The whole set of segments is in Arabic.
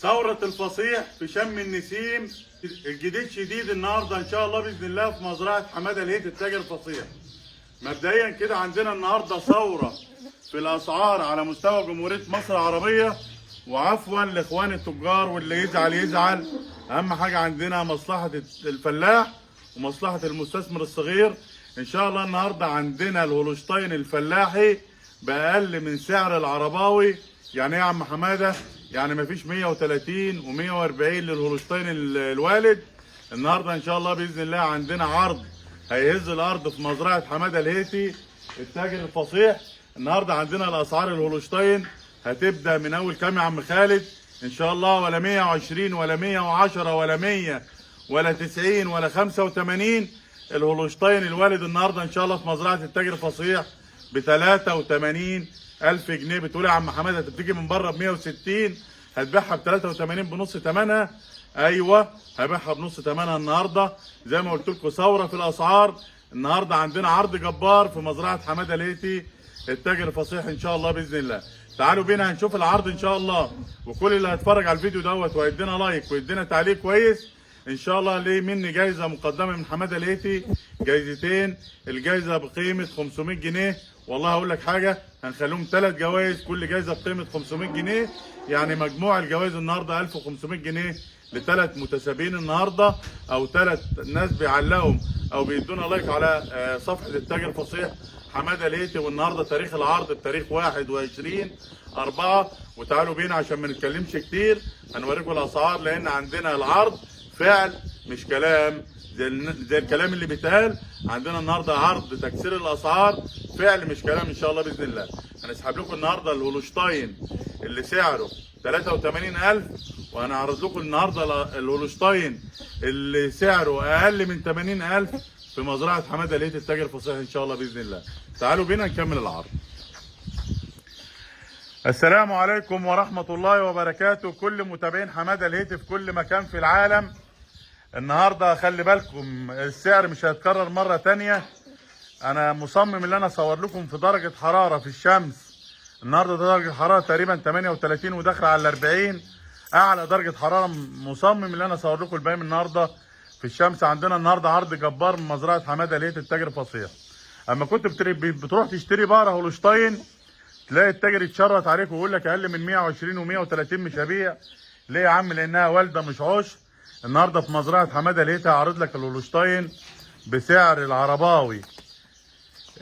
ثورة الفصيح في شم النسيم، الجديد شديد النهارده ان شاء الله باذن الله في مزرعة حمادة الهيت التاجر الفصيح. مبدئيا كده عندنا النهارده ثورة في الاسعار على مستوى جمهورية مصر العربية، وعفوا لاخوان التجار واللي يزعل يزعل. اهم حاجة عندنا مصلحة الفلاح ومصلحة المستثمر الصغير. ان شاء الله النهارده عندنا الهولشتاين الفلاحي باقل من سعر العرباوي. يعني ايه يا عم حماده؟ يعني مفيش 130 و140 للهولشتاين الوالد. النهارده ان شاء الله باذن الله عندنا عرض هيهز الارض في مزرعه حماده الهيتي التاجر الفصيح. النهارده عندنا الاسعار الهولشتاين هتبدا من اول كام يا عم خالد؟ ان شاء الله ولا 120 ولا 110 ولا 100 ولا 90 ولا 85. الهولشتاين الوالد النهارده ان شاء الله في مزرعه التاجر الفصيح ب 83,000 جنيه. بتقول يا عم حماده هتبتدي من بره ب 160، هتبيعها ب 83 بنص ثمنها؟ ايوه هبيعها بنص ثمنها النهارده. زي ما قلت لكم ثوره في الاسعار. النهارده عندنا عرض جبار في مزرعه حماده الهيتي التاجر الفصيح ان شاء الله باذن الله. تعالوا بينا هنشوف العرض ان شاء الله، وكل اللي هيتفرج على الفيديو دوت ويدينا لايك ويدينا تعليق كويس ان شاء الله ليه مني جايزه مقدمه من حماده الهيتي، جايزتين. الجايزه بقيمه 500 جنيه. والله هقول لك حاجه، هنخليهم 3 جوائز، كل جايزه بقيمه 500 جنيه. يعني مجموع الجوائز النهارده 1500 جنيه لثلاث متسابقين النهارده، او 3 ناس بيعلقوا او بيدونا لايك على صفحه التاجر الفصيح حماده الهيتي. والنهارده تاريخ العرض بتاريخ 21/4. وتعالوا بينا عشان ما نتكلمش كتير هنوريكم الاسعار، لان عندنا العرض فعل مش كلام زي الكلام اللي بيتقال. عندنا النهارده عرض تكسير الاسعار فعل مش كلام ان شاء الله باذن الله. هنسحب لكم النهارده الهولشتاين اللي سعره 83,000، وهنعرض لكم النهارده الهولشتاين اللي سعره اقل من 80,000 في مزرعه حماده الهيتي التاجر الفصيح ان شاء الله باذن الله. تعالوا بينا نكمل العرض. السلام عليكم ورحمه الله وبركاته، كل متابعين حماده الهيتي في كل مكان في العالم. النهارده خلي بالكم السعر مش هيتكرر مره تانيه. انا مصمم ان انا اصور لكم في درجه حراره في الشمس. النهارده درجه حراره تقريبا 38 وداخله على 40، اعلى درجه حراره. مصمم ان انا اصور لكم الباقي النهارده في الشمس. عندنا النهارده عرض جبار من مزرعه حماده الهيتي التاجر الفصيح. اما كنت بتروح تشتري بقره هولشتاين تلاقي التاجر يتشرط عليك ويقول لك اقل من 120 و130 مش هبيع. ليه يا عم؟ لانها والده مش عشر. النهارده في مزرعه حماده الهيتي هعرض لك الهولشتاين بسعر العرباوي.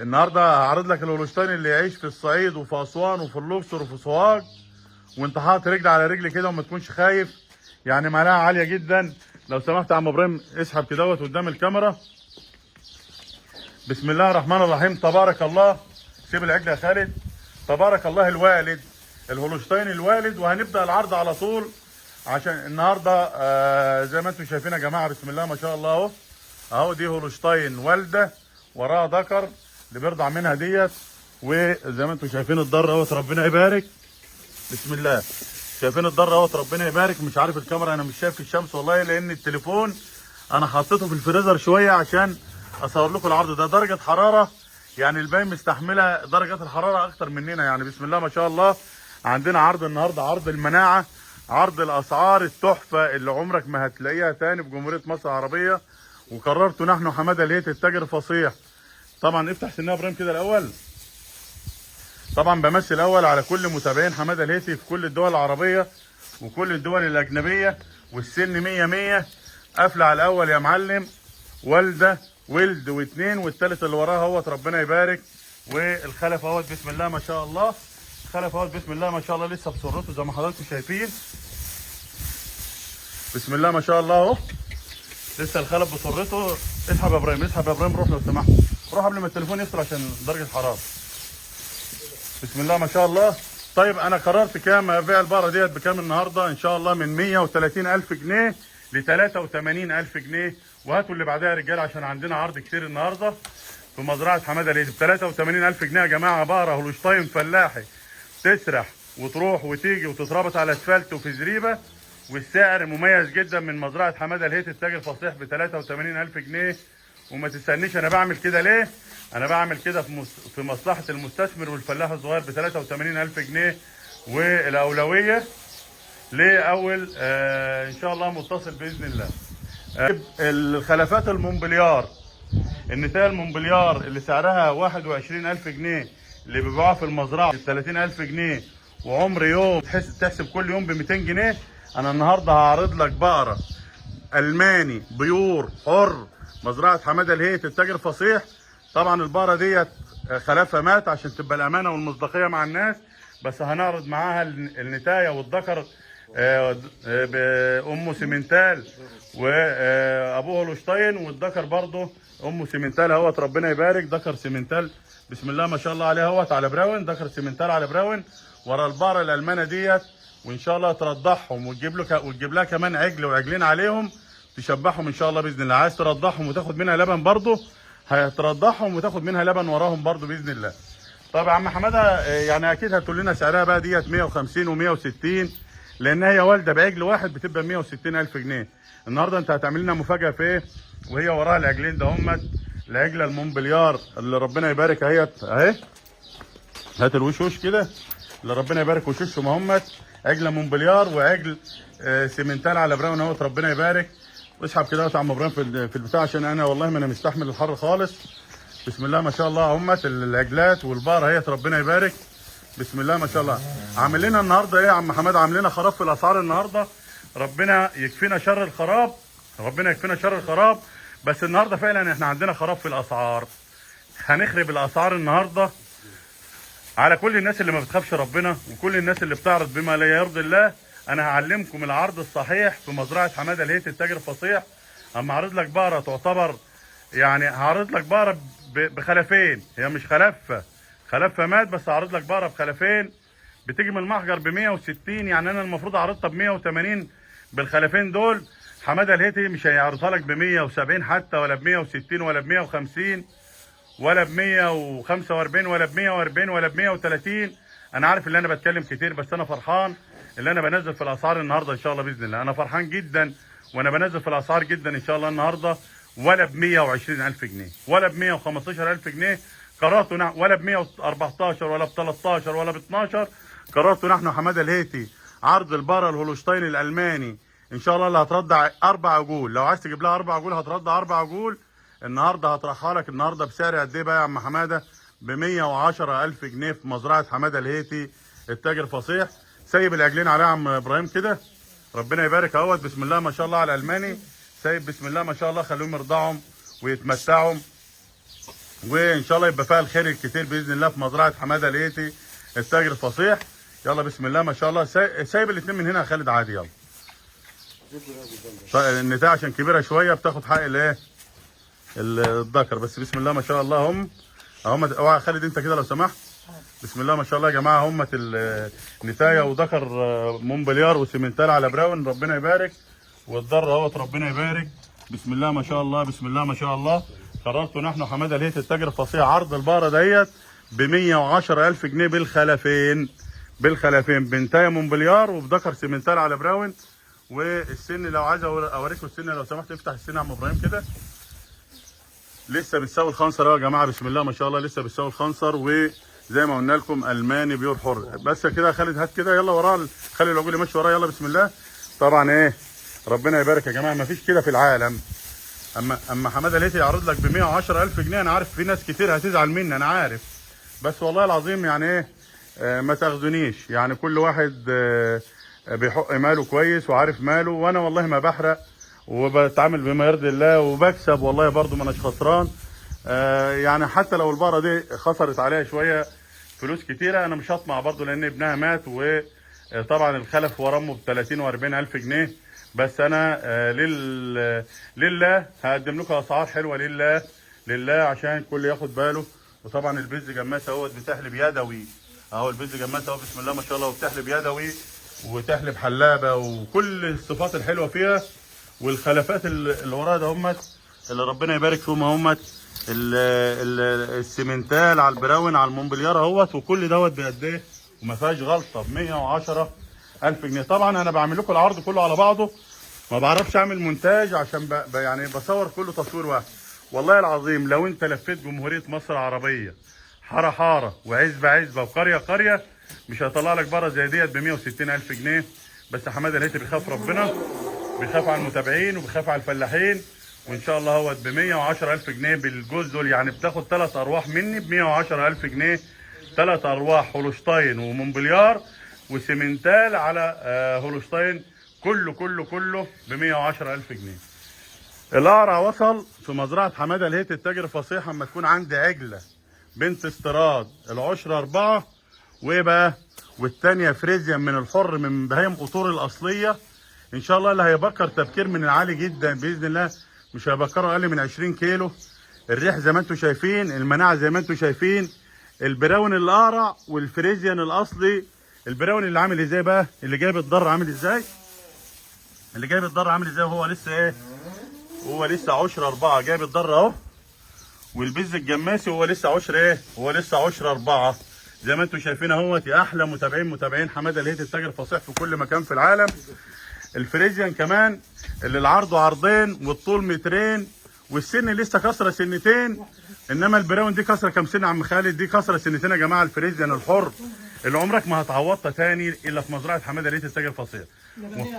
النهارده هعرض لك الهولشتاين اللي يعيش في الصعيد وفي اسوان وفي الاقصر وفي سوهاج، وانت حاطط رجل على رجل كده وما تكونش خايف. يعني ملاها عاليه جدا. لو سمحت يا عم ابراهيم اسحب كده قدام الكاميرا. بسم الله الرحمن الرحيم. تبارك الله. سيب العجل يا خالد. تبارك الله الوالد، الهولشتاين الوالد. وهنبدا العرض على طول عشان النهارده زي ما انتم شايفين يا جماعه. بسم الله ما شاء الله اهو دي هولشتاين والده وراها ذكر اللي بيرضع منها ديت. وزي ما انتم شايفين الضر اهوت ربنا يبارك. بسم الله شايفين الضر اهوت ربنا يبارك. مش عارف الكاميرا انا مش شايف في الشمس والله، لان التليفون انا حطيته في الفريزر شويه عشان اصور لكم العرض ده. درجه حراره يعني الباقي مستحمله درجات الحراره اكتر مننا. يعني بسم الله ما شاء الله. عندنا عرض النهارده عرض المناعه، عرض الاسعار التحفه اللي عمرك ما هتلاقيها تاني في جمهوريه مصر العربيه. وقررت نحن حماده الهيتي التاجر الفصيح. طبعا افتح سنها ابراهيم كده الاول. طبعا بمشي الاول على كل متابعين حماده الهيتي في كل الدول العربيه وكل الدول الاجنبيه. والسن 100 قافله على الاول يا معلم. والده ولد واثنين، والثالث اللي وراها اهوت ربنا يبارك. والخلف اهوت بسم الله ما شاء الله. الخلف اهوت بسم الله ما شاء الله لسه بسرته زي ما حضراتكم شايفين. بسم الله ما شاء الله اهو لسه الخلف بسرته. اسحب يا ابراهيم، اسحب يا ابراهيم، روح لو سمحت، روح قبل ما التليفون يفصل عشان درجه الحراره. بسم الله ما شاء الله. طيب انا قررت كام ابيع البقره ديت بكام النهارده؟ ان شاء الله من 130,000 جنيه ل 83,000 جنيه. وهاتوا اللي بعدها يا رجاله عشان عندنا عرض كتير النهارده في مزرعه حماده الهيتي ب 83,000 جنيه يا جماعه. بقره هولشتاين فلاحي تسرح وتروح وتيجي وتتربط على اسفلت وفي زريبه. والسعر مميز جدا من مزرعه حماده الهيتي التاجر الفصيح ب 83,000 جنيه. وما تستنيش انا بعمل كده ليه؟ انا بعمل كده في مصلحه المستثمر والفلاح الصغير ب 83,000 جنيه. والاولويه لاول ان شاء الله متصل باذن الله. الخلفات المونبليار، النتاية المونبليار اللي سعرها 21,000 جنيه اللي بيبيعوها في المزرعه ب 30,000 جنيه وعمر يوم تحسب كل يوم ب 200 جنيه. انا النهارده هعرض لك بقره الماني بيور حر مزرعه حماده الهيت التاجر الفصيح. طبعا البقره ديت خلفها مات عشان تبقى الامانه والمصداقيه مع الناس، بس هنعرض معاها النتايه والذكر بامه سيمنتال وابوه هولشتاين، والذكر برضه امه سيمنتال اهوت. ربنا يبارك، ذكر سيمنتال بسم الله ما شاء الله عليه اهوت على براون، ذكر سيمنتال على براون ورا البقره الالمانه ديت. وان شاء الله ترضعهم وتجيب لها كمان عجل وعجلين عليهم تشبعهم ان شاء الله باذن الله. عايز ترضعهم وتاخد منها لبن برضه هترضعهم وتاخد منها لبن وراهم برضه باذن الله. طب يا عم حماده يعني اكيد هتقول لنا سعرها بقى ديت 150 و160 لان هي والده بعجل واحد بتبقى 160,000 جنيه. النهارده انت هتعمل لنا مفاجاه في ايه؟ وهي وراها العجلين ده همت العجله المونبليار اللي ربنا يبارك اهيت اهي. هات الوشوش كده اللي ربنا يبارك وشوشهم همت عجله مونبليار وعجل سيمنتال على براون اهوت. ربنا يبارك. واسحب كده يا عم ابراهيم في البتاع عشان انا والله ما انا مستحمل الحر خالص. بسم الله ما شاء الله همت العجلات والبقره اهيت. ربنا يبارك. بسم الله ما شاء الله. عامل لنا النهارده ايه يا عم حماد؟ عامل لنا خراب في الاسعار النهارده. ربنا يكفينا شر الخراب، ربنا يكفينا شر الخراب. بس النهارده فعلا احنا عندنا خراب في الاسعار. هنخرب الاسعار النهارده على كل الناس اللي ما بتخافش ربنا وكل الناس اللي بتعرض بما لا يرضي الله. انا هعلمكم العرض الصحيح في مزرعه حماده الهيت التاجر الفصيح. اما اعرض لك بقره تعتبر يعني هعرض لك بقره بخلفين، هي مش خلفه مات، بس هعرض لك بقره بخلفين بتيجي من المحجر ب 160. يعني انا المفروض اعرضها ب 180 بالخلفين دول. حماده الهيتي مش هيعرضها لك ب 170 حتى ولا ب 160 ولا ب 150 ولا ب 145 ولا ب 140 ولا ب 130. انا عارف ان انا بتكلم كتير بس انا فرحان اللي انا بنزل في الاسعار النهارده ان شاء الله باذن الله. انا فرحان جدا وانا بنزل في الاسعار جدا ان شاء الله النهارده. ولا ب 120,000 جنيه ولا ب 115,000 جنيه قررته ولا ب 114 ولا ب 13 ولا ب 12. قررته نحن حماده الهيتي عرض البقره الهولشتاين الالماني ان شاء الله اللي هترضع 4 عجول. لو عايز تجيب لها 4 عجول هترضع 4 عجول. النهارده هطرحها لك النهارده بسعر قد ايه بقى يا عم حماده؟ ب 110,000 جنيه في مزرعه حماده الهيتي التاجر فصيح. سايب العجلين عليها يا عم ابراهيم كده ربنا يبارك اهوت. بسم الله ما شاء الله على الالماني سايب بسم الله ما شاء الله. خليهم يرضعهم ويتمتعوا وان شاء الله يبقى فيها الخير الكتير باذن الله في مزرعه حماده الهيتي التاجر الفصيح. يلا بسم الله ما شاء الله. سايب الاثنين من هنا يا خالد عادي. يلا النتايه عشان كبيره شويه بتاخد حق الايه الذكر. بس بسم الله ما شاء الله هم اوعى خالد انت كده لو سمحت. بسم الله ما شاء الله يا جماعه هم النتايه وذكر مونبليار وسيمنتال على براون. ربنا يبارك. والضر اهوت ربنا يبارك. بسم الله ما شاء الله بسم الله ما شاء الله. قررت نحن حماده الهيت التاجر الفصيح عرض البقره ديت ب 110,000 جنيه بالخلفين بنتايه مونبليار وبذكر سيمنتال على براون. والسن لو عايز اوريكم السن لو سمحت افتح السن يا عم ابراهيم كده. لسه بتساوي الخنصر اهو يا جماعه. بسم الله ما شاء الله لسه بتساوي الخنصر. وزي ما قلنا لكم الماني بيور حر. بس كده يا خالد هات كده يلا وراه خلي العجول ماشي وراه. يلا بسم الله. طبعا ايه ربنا يبارك يا جماعه ما فيش كده في العالم. اما حماده الهيتي يعرض لك ب 110,000 جنيه. انا عارف في ناس كتير هتزعل مني انا عارف، بس والله العظيم يعني ايه ما تاخذونيش. يعني كل واحد بيحق ماله كويس وعارف ماله. وانا والله ما بحرق وبتعامل بما يرضي الله وبكسب والله برضو ما اناش خسران. يعني حتى لو البقره دي خسرت عليها شويه فلوس كتيره انا مش هطمع برضو لان ابنها مات. وطبعا الخلف ورا امه ب 30 و40 الف جنيه. بس انا لله هقدم لكم اسعار حلوه لله عشان كل ياخد باله. وطبعا البز جماس اهوت بتحلب يدوي اهو. البز جماس اهو بسم الله ما شاء الله وبتحلب يدوي وتحلب حلابه وكل الصفات الحلوه فيها. والخلفات اللي وراها ده همت اللي ربنا يبارك فيهم همت السيمنتال على البراون على المونبليار اهوت. وكل دوت بقد ايه وما فيهاش غلطه ب 110,000 جنيه. طبعا انا بعمل لكم العرض كله على بعضه ما بعرفش اعمل مونتاج عشان يعني بصور كله تصوير واحد. والله العظيم لو انت لفيت جمهوريه مصر العربيه حاره حاره وعزبه عزبه وقريه قريه مش هيطلع لك بره زي ديت ب 160,000 جنيه بس حماده الهيتي بيخاف ربنا، بيخاف على المتابعين وبيخاف على الفلاحين. وان شاء الله هو ب 110,000 جنيه بالجوز دول، يعني بتاخد 3 ارواح مني ب 110,000 جنيه. 3 ارواح هولشتاين ومونبليار وسيمنتال على هولشتاين، كله ب 110,000 جنيه. القرع وصل في مزرعه حماده الهيتي التاجر الفصيح. اما تكون عندي عجله بنت استيراد العشره 4 وايه بقى، والثانيه فريزيان من الحر من بهايم قطور الاصليه، ان شاء الله اللي هيبكر تبكير من العالي جدا باذن الله، مش هيبكروا اقل من 20 كيلو. الريح زي ما انتم شايفين، المناعه زي ما انتم شايفين، البراون اللي قرع والفريزيان الاصلي. البراون اللي عامل ازاي بقى، اللي جايب الضر عامل ازاي، اللي جايب الضر عامل ازاي، وهو لسه ايه، هو لسه عشر 4 جايب الضر اهو. والبز الجماسي هو لسه عشر ايه، هو لسه عشر 4 زي ما انتم شايفين اهوت. يا احلى متابعين حماده الهيتي التاجر الفصيح في كل مكان في العالم. الفريزيان كمان اللي العرض عرضين والطول مترين والسن لسه كسره سنتين، انما البراون دي كسره كام سنه يا عم خالد؟ دي كسره سنتين يا جماعه. الفريزيان الحر اللي عمرك ما هتعوضها تاني الا في مزرعه حماده الهيتي التاجر الفصيح.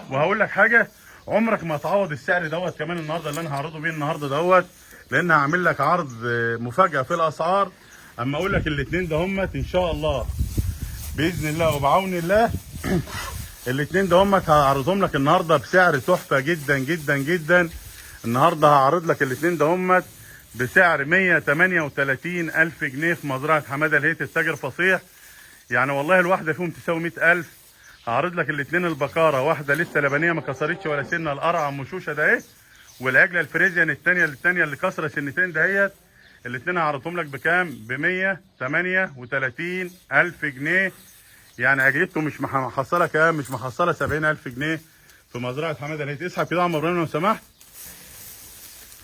وهقول لك حاجه، عمرك ما هتعوض السعر دوت كمان النهارده اللي انا هعرضه بيه النهارده دوت، لان هعمل لك عرض مفاجاه في الاسعار. اما اقول لك الاثنين ده همت ان شاء الله باذن الله وبعون الله الاثنين ده همت هعرضهم لك النهارده بسعر تحفه جدا جدا جدا. النهارده هعرض لك الاثنين ده همت بسعر 138,000 جنيه في مزرعه حماده الهيتي التاجر فصيح. يعني والله الواحده فيهم تساوي 100,000. هعرض لك الاثنين البقاره، واحده لسه لبنيه ما كسرتش ولا سنه، القرعه مشوشه ده ايه، والعجله الفريزيان الثانيه اللي كسره سنتين دهيت. الاثنين هعرضهم لك بكام؟ ب 138,000 جنيه. يعني عجلته مش محصله كام؟ مش محصله 70,000 جنيه في مزرعه حماده الهيتي. اسحب كده يا عم ابراهيم لو سمحت.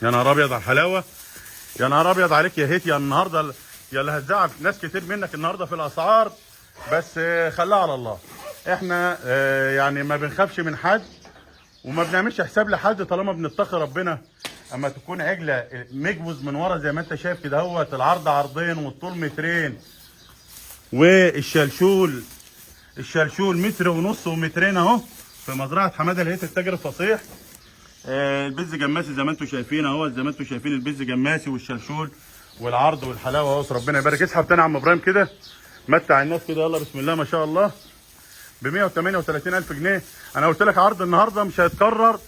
يا نهار ابيض على الحلاوه، يا نهار ابيض عليك يا هيتي. يا النهارده يا اللي هتزعل ناس كتير منك النهارده في الاسعار، بس خليها على الله. احنا يعني ما بنخافش من حد وما بنعملش حساب لحد طالما بنتقي ربنا. اما تكون عجله مجوز من ورا زي ما انت شايف كده اهوت، العرض عرضين والطول مترين والشلشول متر ونص ومترين اهو في مزرعه حماده الهيتي التاجر الفصيح. البز جماسي زي ما انتم شايفين اهو، زي ما انتم شايفين البز جماسي والشلشول والعرض والحلاوه اهو. ربنا يبارك. اسحب تاني يا عم ابراهيم كده، متع الناس كده، يلا بسم الله ما شاء الله. ب 138,000 جنيه. انا قلت لك عرض النهارده مش هيتكرر،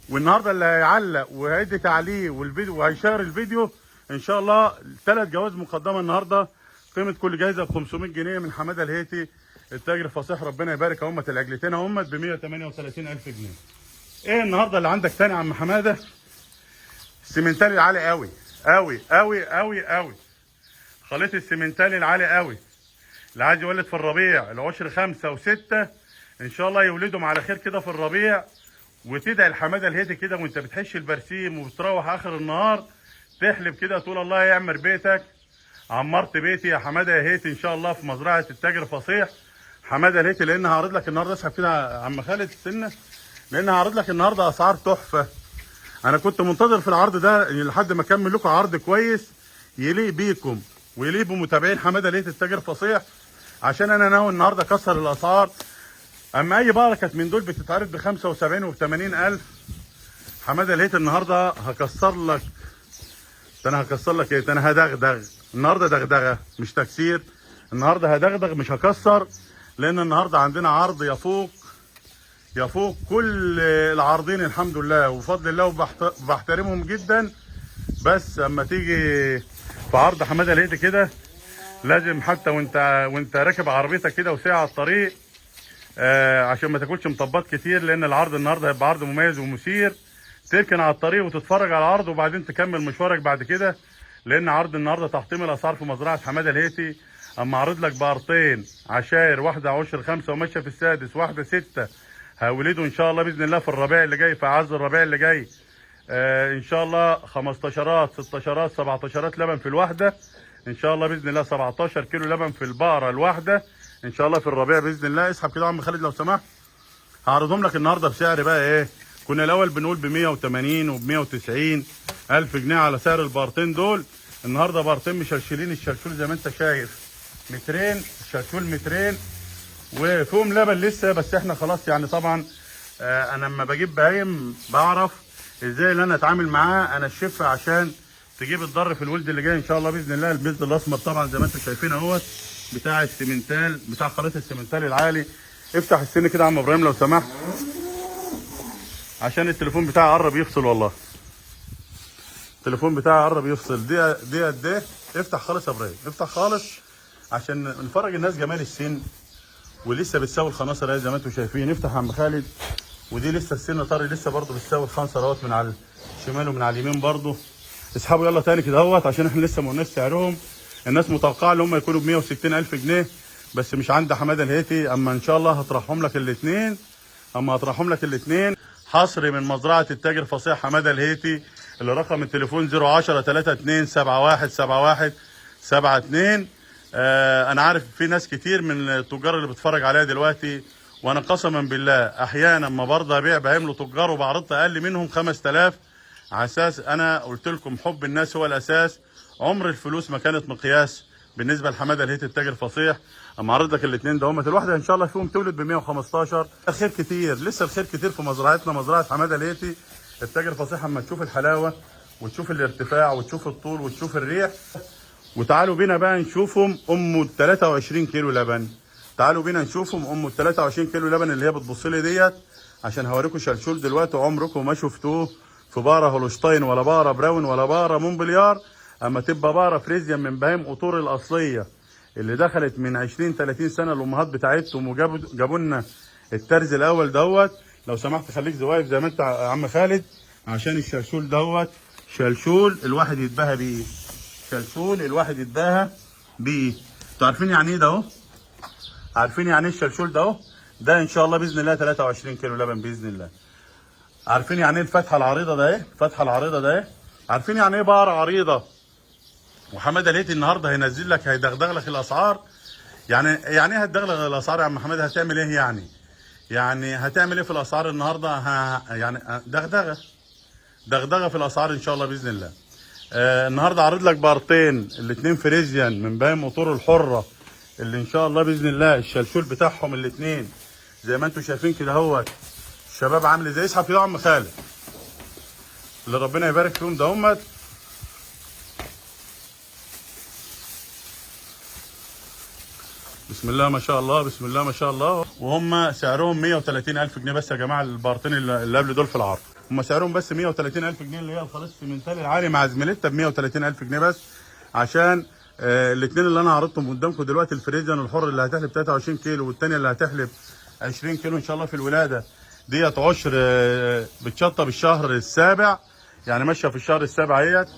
والنهارده اللي هيعلق وهيدي تعليق والفيديو وهيشير الفيديو ان شاء الله 3 جوائز مقدمه النهارده، قيمه كل جايزه ب 500 جنيه من حماده الهيتي التاجر الفصيح. ربنا يبارك. اهمت العجلتين اهمت ب 138,000 جنيه. ايه النهارده اللي عندك تاني يا عم حماده؟ السيمنتالي العالي قوي قوي قوي قوي قوي، خليط السيمنتالي العالي قوي اللي عايز يولد في الربيع، العشر 5 و6 ان شاء الله يولدهم على خير كده في الربيع. وتدعي الحماده الهيتي كده وانت بتحش البرسيم وبتروح اخر النهار تحلب كده تقول الله يعمر بيتك. عمرت بيتي يا حماده يا هيتي ان شاء الله في مزرعه التاجر فصيح حماده الهيتي. لان هعرض لك النهارده، اسحب كده يا عم خالد السنه، لان هعرض لك النهارده اسعار تحفه. انا كنت منتظر في العرض ده لحد ما اكمل لكم عرض كويس يليق بيكم ويليق بمتابعين حماده الهيتي التاجر فصيح، عشان انا ناوي النهارده اكسر الاسعار. اما اي بقره كانت من دول بتتعرض ب 75 وب 80,000، حماده الهيتي النهارده هكسر لك. انا هكسر لك ايه؟ انا هدغدغ النهارده، دغدغه مش تكسير. النهارده هدغدغ مش هكسر، لان النهارده عندنا عرض يفوق كل العارضين الحمد لله وبفضل الله، وبحترمهم جدا. بس اما تيجي في عرض حماده الهيتي كده لازم حتى وانت راكب عربيتك كده وساعة على الطريق عشان ما تاكلش مطبات كتير، لان العرض النهارده هيبقى عرض مميز ومثير. تركن على الطريق وتتفرج على العرض وبعدين تكمل مشوارك بعد كده، لان عرض النهارده تحطيم الاسعار في مزرعه حماده الهيتي. اما اعرض لك بقرتين عشاير، واحده عشر 5 وماشيه في السادس، واحده 6 هولدوا ان شاء الله باذن الله في الربيع اللي جاي، في اعز الربيع اللي جاي ان شاء الله 15 16 17 لبن في الواحده ان شاء الله باذن الله، 17 كيلو لبن في البقره الواحده ان شاء الله في الربيع باذن الله. اسحب كده يا عم خالد لو سمحت. هعرضهم لك النهارده بسعر بقى ايه، كنا الاول بنقول ب 180 وب 190 الف جنيه على سعر البارتين دول. النهارده بارتين مشلشلين، الشلشول زي ما انت شايف مترين، الشلشول مترين وفيهم لبن لسه، بس احنا خلاص يعني طبعا انا لما بجيب بهايم بعرف ازاي اللي انا اتعامل معاه انا الشفه عشان تجيب الضر في الولد اللي جاي ان شاء الله باذن الله. البيض الاسمر طبعا زي ما انتم شايفين اهوت بتاع السمنتال، بتاع خليط السمنتال العالي. افتح السن كده يا عم ابراهيم لو سمحت عشان التليفون بتاعي قرب يفصل، والله التليفون بتاعي قرب يفصل. دي قد ايه؟ افتح خالص يا ابراهيم، افتح خالص عشان نفرج الناس جمال السن، ولسه بتساوي الخناصر اهي زي ما انتم شايفين. افتح يا عم خالد. ودي لسه السن طري، لسه برضه بتساوي الخنصر اهوت من على الشمال ومن على اليمين برضه. اسحبوا يلا تاني كده اهوت عشان احنا لسه ما قلناش سعرهم. الناس متوقعه ان هم يكونوا ب 160,000 جنيه، بس مش عند حماده الهيتي. اما ان شاء الله هطرحهم لك الاثنين، حصري من مزرعه التاجر فصيح حماده الهيتي، اللي رقم التليفون 010 32 71 71 72. انا عارف في ناس كتير من التجار اللي بتتفرج عليا دلوقتي، وانا قسما بالله احيانا ما برضى ابيع بهايم له تجار وبعرض اقل منهم 5000، على اساس انا قلت لكم حب الناس هو الاساس. عمر الفلوس ما كانت مقياس بالنسبه لحماده الهيتي التاجر فصيح. اما عرض لك الاثنين دهمت، الواحده ان شاء الله فيهم تولد ب 115. الخير كتير، لسه الخير كتير في مزرعتنا، مزرعه حماده الهيتي التاجر فصيح. اما تشوف الحلاوه وتشوف الارتفاع وتشوف الطول وتشوف الريح. وتعالوا بينا بقى نشوفهم ام 23 كيلو لبن. تعالوا بينا نشوفهم ام 23 كيلو لبن اللي هي بتبص لي ديت، عشان هوريكم شلشول دلوقتي عمركم ما شفتوه في بقره هولشتاين ولا بقره براون ولا بقره مونبليار. اما تبقى بقره فريزيان من بهايم قطور الاصليه اللي دخلت من 20 30 سنه الامهات بتاعتهم وجابوا لنا الترز الاول دوت. لو سمحت خليك زوايف زي ما انت يا عم خالد، عشان الشلشول دوت شلشول الواحد يتباهى بيه، شلشول الواحد يتباهى بيه. انتوا عارفين يعني ايه ده اهو؟ عارفين يعني ايه الشلشول ده اهو؟ ده ان شاء الله باذن الله 23 كيلو لبن باذن الله. عارفين يعني ايه الفتحه العريضه ده ايه؟ الفتحه العريضه ده ايه؟ عارفين يعني ايه بقره عريضه؟ وحماده الهيتي النهارده هينزل لك، هيدغدغ لك الاسعار. يعني ايه هتدغدغ الاسعار يا عم حماده؟ هتعمل ايه يعني؟ يعني هتعمل ايه في الاسعار النهارده؟ يعني دغدغه في الاسعار ان شاء الله باذن الله. النهارده عارض لك بارتين الاثنين فريزيان من باقي موتور الحره، اللي ان شاء الله باذن الله الشلشول بتاعهم الاثنين زي ما انتم شايفين كده اهوت. الشباب عامل ازاي؟ اسحب كده يا عم خالد اللي ربنا يبارك فيهم دهمت. بسم الله ما شاء الله، بسم الله ما شاء الله. وهم سعرهم 130,000 جنيه بس يا جماعه. البارتين اللي قبل دول في العرض هم سعرهم بس 130,000 جنيه، اللي هي الخليط السمنتال العالي مع زميلتها ب 130,000 جنيه بس. عشان الاثنين اللي انا عرضتهم قدامكم دلوقتي، الفريزيان الحر اللي هتحلب 23 كيلو والثانيه اللي هتحلب 20 كيلو ان شاء الله في الولاده، ديت عشر بتشطب الشهر السابع، يعني ماشيه في الشهر السابع اهيت.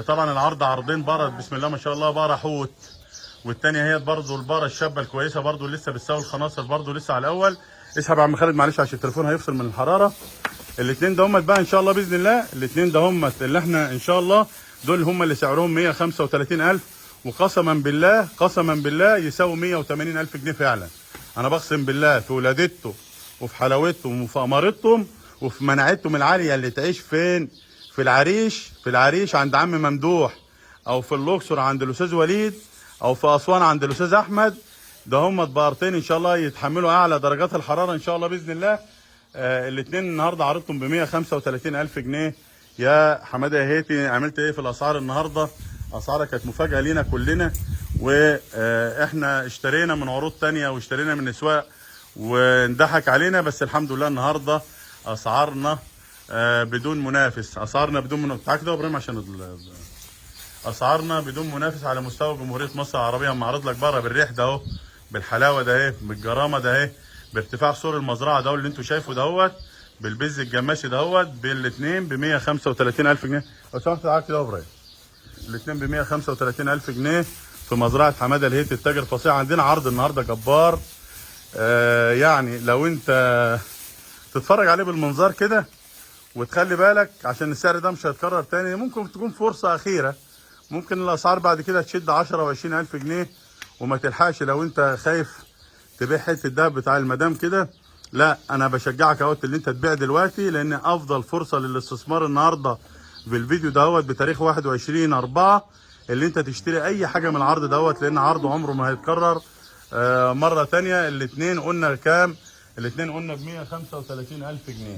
طبعا العرض عرضين بقره بسم الله ما شاء الله، بقره حوت، والثانيه هي برضو البقره الشابه الكويسه برضو لسه بتساوي الخناصر برضو لسه على الاول. اسحب يا عم خالد معلش عشان التليفون هيفصل من الحراره. الاثنين دهمت بقى ان شاء الله باذن الله، الاثنين دهمت اللي احنا ان شاء الله دول هم اللي سعرهم 135,000، وقسما بالله قسما بالله يساووا 180,000 جنيه فعلا. انا بقسم بالله في ولادتهم وفي حلاوتهم وفي امارتهم وفي مناعتهم العاليه. اللي تعيش فين؟ في العريش، في العريش عند عم ممدوح، او في الاقصر عند الاستاذ وليد، او في اسوان عند الاستاذ احمد. ده هم بقرتين ان شاء الله يتحملوا اعلى درجات الحراره ان شاء الله باذن الله. الاثنين النهارده عرضتهم ب 135,000 جنيه. يا حماده يا هيتي عملت ايه في الاسعار النهارده؟ اسعارها كانت مفاجاه لينا كلنا، واحنا اشترينا من عروض ثانيه واشترينا من اسواق واندحك علينا، بس الحمد لله النهارده اسعارنا بدون منافس. اسعارنا بدون منافس. تعال كده يا ابراهيم عشان اسعارنا بدون منافس على مستوى جمهوريه مصر العربيه. معرض لك بره بالريح ده اهو، بالحلاوه ده اهي، بالجرامه ده اهي، بارتفاع سور المزرعه ده اللي انتوا شايفه دهوت، بالبز الجماسي دهوت، بالاثنين ب 135,000 جنيه. لو سمحت تعال كده يا ابراهيم. الاثنين ب 135,000 جنيه في مزرعه حماده الهيتي التاجر فصيح. عندنا عرض النهارده جبار. يعني لو انت تتفرج عليه بالمنظار كده وتخلي بالك عشان السعر ده مش هيتكرر تاني، ممكن تكون فرصه اخيره. ممكن الاسعار بعد كده تشد 10 و20 الف جنيه وما تلحقش. لو انت خايف تبيع حته الدهب بتاع المدام كده، لا انا بشجعك اهوت اللي انت تبيع دلوقتي، لان افضل فرصه للاستثمار النهارده في الفيديو دهوت بتاريخ 21/4 اللي انت تشتري اي حاجه من العرض دهوت، لان عرض عمره ما هيتكرر. مرة تانية الاثنين قلنا كام؟ الاثنين قلنا ب 135,000 جنيه.